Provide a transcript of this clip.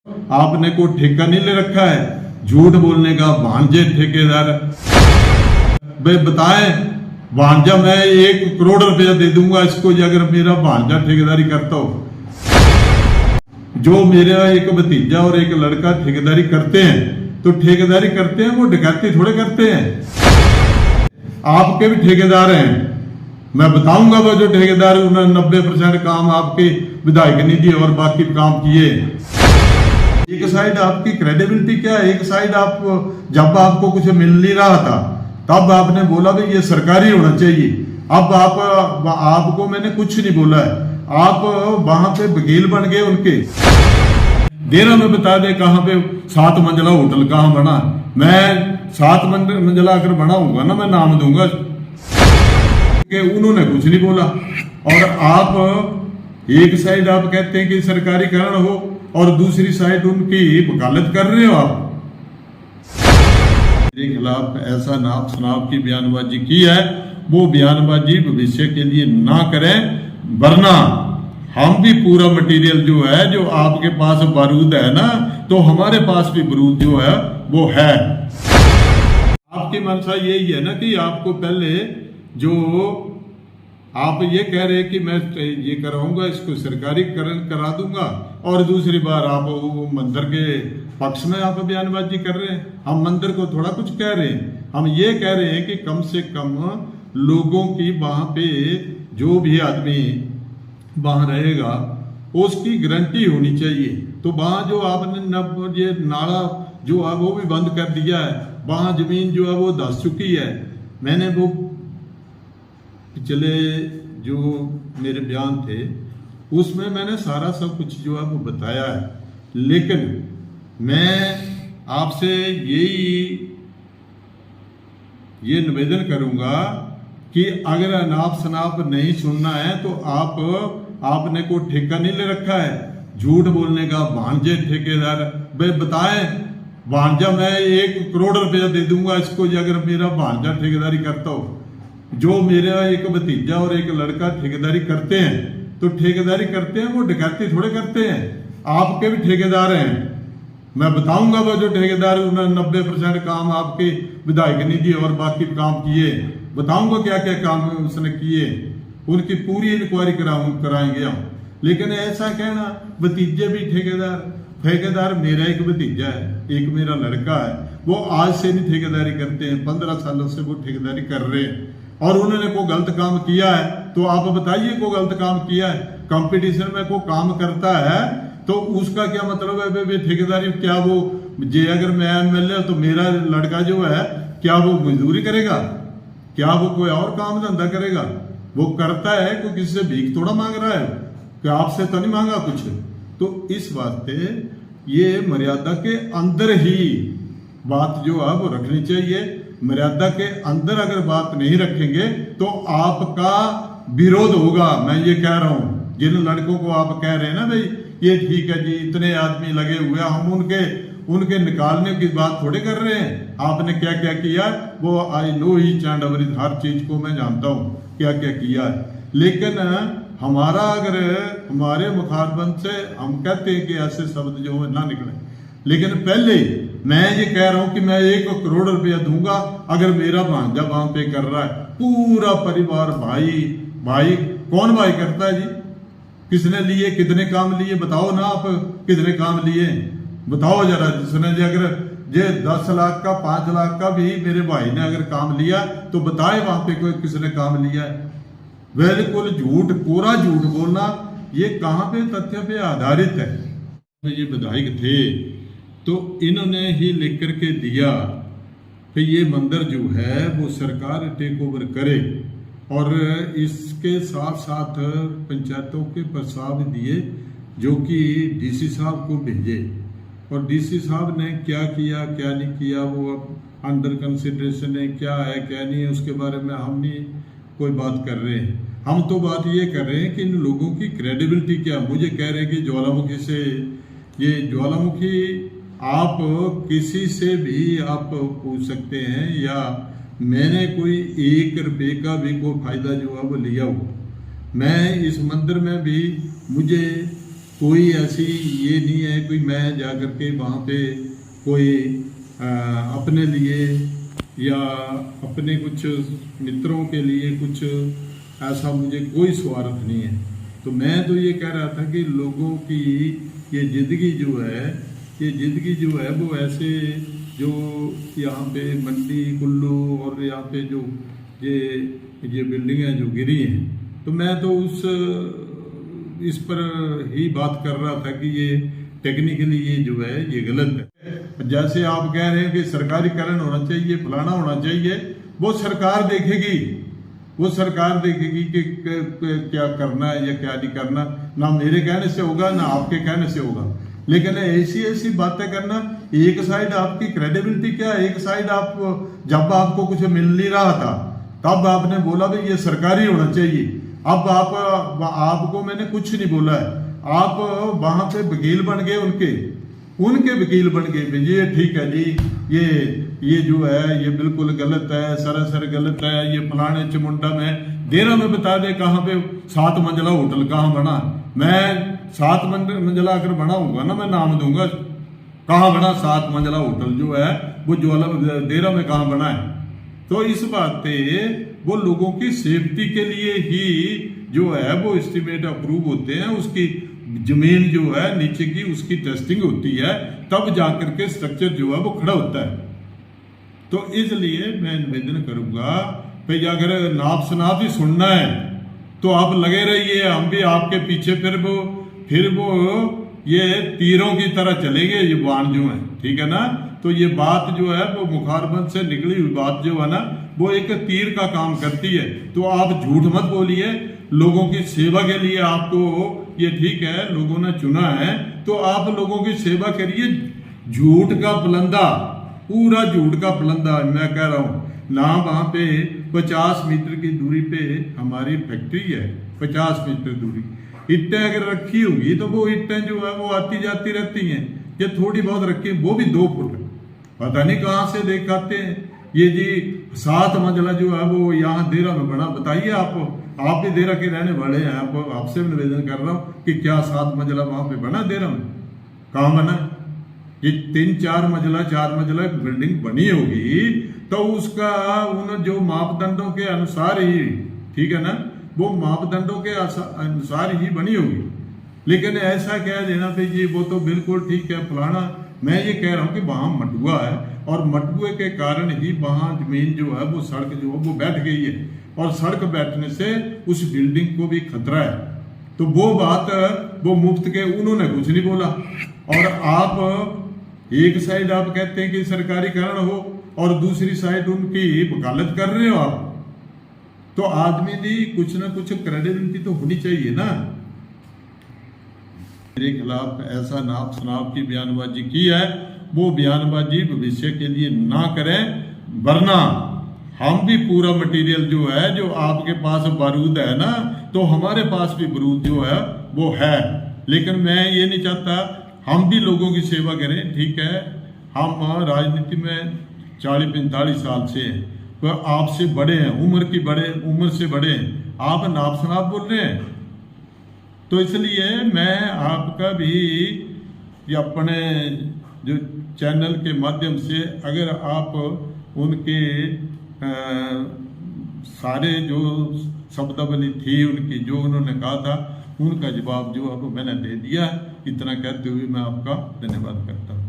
आपने कोई ठेका नहीं ले रखा है, झूठ बोलने का भांजे ठेकेदार। भाई बताएं, भांजा मैं 1 करोड़ रुपया दे दूंगा इसको अगर मेरा भांजा ठेकेदारी करता हो। जो मेरा एक भतीजा और एक लड़का ठेकेदारी करते हैं तो ठेकेदारी करते हैं, वो डकैती थोड़े करते हैं। आपके भी ठेकेदार हैं, मैं बताऊंगा वो जो ठेकेदार उन्होंने 90% काम आपके विधायक निधि और बाकी काम किए। एक साइड आपकी क्रेडिबिलिटी क्या है, एक साइड आप जब आपको कुछ मिल नहीं रहा था तब आपने बोला भाई ये सरकारी होना चाहिए। अब आपको मैंने कुछ नहीं बोला है, आप वहां पे वकील बन गए उनके। देरा में बता दे कहां पे 7 मंजिला होटल कहां बना। मैं 7 मंजिला अगर बना होगा ना मैं नाम दूंगा कि उन्होंने कुछ नहीं बोला। और आप एक साइड आप कहते हैं कि सरकारीकरण हो और दूसरी साइड उनकी वकालत कर रहे हो। आप मेरे खिलाफ ऐसा नाप शनाप की बयानबाजी की है, वो बयानबाजी भविष्य के लिए ना करें, वरना हम भी पूरा मटेरियल जो है, जो आपके पास बारूद है ना, तो हमारे पास भी बारूद जो है वो है। आपकी मंशा यही है ना कि आपको पहले जो आप ये कह रहे हैं कि मैं ये कराऊंगा, इसको सरकारीकरण करा दूंगा, और दूसरी बार आप वो मंदिर के पक्ष में आप बयानबाजी कर रहे हैं। हम मंदिर को थोड़ा कुछ कह रहे हैं, हम ये कह रहे हैं कि कम से कम लोगों की वहां पे जो भी आदमी वहां रहेगा उसकी गारंटी होनी चाहिए। तो वहां जो आपने ये नाला जो है वो भी बंद कर दिया है, वहां जमीन जो है वो धंस चुकी है। मैंने वो पिछले जो मेरे बयान थे उसमें मैंने सारा सब कुछ जो है वो बताया है, लेकिन मैं आपसे ये निवेदन करूंगा कि अगर अनाप शनाप नहीं सुनना है तो आपने कोई ठेका नहीं ले रखा है, झूठ बोलने का भांजे ठेकेदार। भाई बताएं, भांजा मैं 1 करोड़ रुपया दे दूंगा इसको अगर मेरा भांजा ठेकेदारी करता हो। जो मेरा एक भतीजा और एक लड़का ठेकेदारी करते हैं तो ठेकेदारी करते हैं, वो डकैती थोड़े करते हैं। आपके भी ठेकेदार हैं, मैं बताऊंगा वो जो ठेकेदार उन्होंने 90% काम आपके विधायक निधि और बाकी काम किए, बताऊंगा क्या क्या काम उसने किए, उनकी पूरी इंक्वायरी कराएंगे हम। लेकिन ऐसा कहना भतीजे भी ठेकेदार मेरा एक भतीजा है, एक मेरा लड़का है, वो आज से नहीं ठेकेदारी करते हैं, 15 सालों से वो ठेकेदारी कर रहे हैं। और उन्होंने कोई गलत काम किया है तो आप बताइए कोई गलत काम किया है। कंपटीशन में कोई काम करता है तो उसका क्या मतलब है वे ठेकेदारी, क्या वो जे अगर मैं एमएलए तो मेरा लड़का जो है क्या वो मजदूरी करेगा, क्या वो कोई और काम धंधा करेगा? वो करता है, कोई किसी से भीख थोड़ा मांग रहा है, क्या आपसे तो नहीं मांगा कुछ। तो इस वास्ते ये मर्यादा के अंदर ही बात जो है वो रखनी चाहिए। मर्यादा के अंदर अगर बात नहीं रखेंगे तो आपका विरोध होगा। मैं ये कह रहा हूं, जिन लड़कों को आप कह रहे हैं ना भाई ये ठीक है जी, इतने आदमी लगे हुए, हम उनके निकालने की बात थोड़े कर रहे हैं। आपने क्या क्या किया वो आई नो ही चांड, हर चीज को मैं जानता हूं क्या क्या किया है। लेकिन हमारा अगर हमारे मुखारबंद से हम कहते हैं कि ऐसे शब्द जो है ना निकले, लेकिन पहले मैं ये कह रहा हूं कि मैं 1 करोड़ रुपया दूंगा अगर मेरा भांजा वहां पे कर रहा है। पूरा परिवार भाई कौन भाई करता है जी? किसने लिए, कितने काम लिए, बताओ ना आप कितने काम लिए, बताओ जरा। जिसने अगर ये 10 लाख का 5 लाख का भी मेरे भाई ने अगर काम लिया तो बताए वहां पे कोई किसने काम लिया है। बिल्कुल झूठ, कोरा झूठ बोलना, ये कहां पे तथ्य पे आधारित है। ये विधायक थे तो इन्होंने ही लिख करके दिया कि ये मंदिर जो है वो सरकार टेक ओवर करे, और इसके साथ साथ पंचायतों के प्रस्ताव दिए जो कि डीसी साहब को भेजे, और डीसी साहब ने क्या किया क्या नहीं किया वो अब अंडर कंसिडरेशन है, क्या है क्या नहीं है उसके बारे में हम नहीं कोई बात कर रहे हैं। हम तो बात ये कर रहे हैं कि इन लोगों की क्रेडिबिलिटी क्या। मुझे कह रहे हैं कि ज्वालामुखी से, ये ज्वालामुखी आप किसी से भी आप पूछ सकते हैं, या मैंने कोई 1 रुपये का भी कोई फायदा जो है वो लिया हो। मैं इस मंदिर में भी मुझे कोई ऐसी ये नहीं है कोई मैं जा कर के वहाँ पे कोई अपने लिए या अपने कुछ मित्रों के लिए कुछ ऐसा मुझे कोई स्वार्थ नहीं है। तो मैं तो ये कह रहा था कि लोगों की ये ज़िंदगी जो है वो ऐसे जो यहाँ पे मंडी कुल्लू और यहाँ पे जो ये बिल्डिंगें जो गिरी हैं, तो मैं तो इस पर ही बात कर रहा था कि ये टेक्निकली ये जो है ये गलत है। जैसे आप कह रहे हैं कि सरकारीकरण होना चाहिए, फलाना होना चाहिए, वो सरकार देखेगी कि क्या करना है या क्या नहीं करना। ना मेरे कहने से होगा ना आपके कहने से होगा। लेकिन ऐसी बातें करना, एक साइड आपकी क्रेडिबिलिटी क्या है, एक साइड आप जब आपको कुछ मिल नहीं रहा था तब आपने बोला भाई ये सरकारी होना चाहिए। अब आपको मैंने कुछ नहीं बोला है, आप वहां पे वकील बन गए, उनके वकील बन गए। ये ठीक है जी, ये जो है ये बिल्कुल गलत है, सरासर गलत है, ये फलाने चमुंडा में देरा में बता दे कहाँ पे 7 मंजिला होटल कहाँ बना। मैं 7 मंजिला अगर बना होगा ना, मैं नाम दूंगा कहाँ बना 7 मंजिला होटल जो है वो ज्वाला देरा में कहाँ बना है। तो इस बात पे वो लोगों की सेफ्टी के लिए ही जो है वो एस्टीमेट अप्रूव होते हैं, उसकी जमीन जो है नीचे की उसकी टेस्टिंग होती है, तब जाकर के स्ट्रक्चर जो है वो खड़ा होता है। तो इसलिए मैं निवेदन करूंगा भाई अगर नाप शनाप ही सुनना है तो आप लगे रहिए, हम भी आपके पीछे। फिर वो ये तीरों की तरह चलेंगे ये बाण जो है, ठीक है ना। तो ये बात जो है वो मुखारबंद से निकली हुई बात जो है ना वो एक तीर का काम करती है। तो आप झूठ मत बोलिए, लोगों की सेवा के लिए आपको ये ठीक है लोगों ने चुना है तो आप लोगों की सेवा करिए। झूठ का बुलंदा, पूरा झूठ का बुलंदा मैं कह रहा हूँ ना। वहाँ पे 50 मीटर की दूरी पे हमारी फैक्ट्री है, 50 मीटर दूरी। ईंटें अगर रखी होगी तो वो ईंटें जो है वो आती जाती रहती हैं, ये थोड़ी बहुत रखी, वो भी 2 फुट, पता नहीं कहाँ से देख आते हैं। ये जी 7 मंजिला जो है वो यहाँ देरा में बना, बताइए आप भी देरा के रहने वाले हैं, आपसे भी निवेदन कर रहा हूँ कि क्या 7 मंजिला वहां पे बना देरा में? कहाँ बना? ये 3-4 मंजिला 4 मंजिला बिल्डिंग बनी होगी तो उसका उन जो मापदंडों के अनुसार ही, ठीक है ना, वो मापदंडों के अनुसार ही बनी होगी। लेकिन ऐसा कह देना भाई जी वो तो बिल्कुल ठीक है फलाना, मैं ये कह रहा हूँ कि वहां मटुआ है और मटुए के कारण ही वहां जमीन जो है वो सड़क जो है वो बैठ गई है, और सड़क बैठने से उस बिल्डिंग को भी खतरा है। तो वो बात वो मुफ्त के उन्होंने कुछ नहीं बोला, और आप एक साइड आप कहते हैं कि सरकारीकरण हो और दूसरी साइड उनकी वकालत कर रहे हो आप। तो आदमी की कुछ ना कुछ क्रेडिबिलिटी तो होनी चाहिए ना। मेरे खिलाफ ऐसा नाप शनाप की बयानबाजी की है, वो बयानबाजी भविष्य के लिए ना करें, वरना हम भी पूरा मटेरियल जो है, जो आपके पास बारूद है ना, तो हमारे पास भी बारूद जो है वो है। लेकिन मैं ये नहीं चाहता, हम भी लोगों की सेवा करें, ठीक है। हम राजनीति में 40-45 साल से हैं, तो आपसे बड़े हैं, उम्र से बड़े हैं, आप नाप शनाप बोल रहे हैं। तो इसलिए मैं आपका भी अपने जो चैनल के माध्यम से अगर आप उनके सारे जो शब्दावली थी उनकी, जो उन्होंने कहा था, उनका जवाब जो अब मैंने दे दिया। इतना कहते हुए मैं आपका धन्यवाद करता हूँ।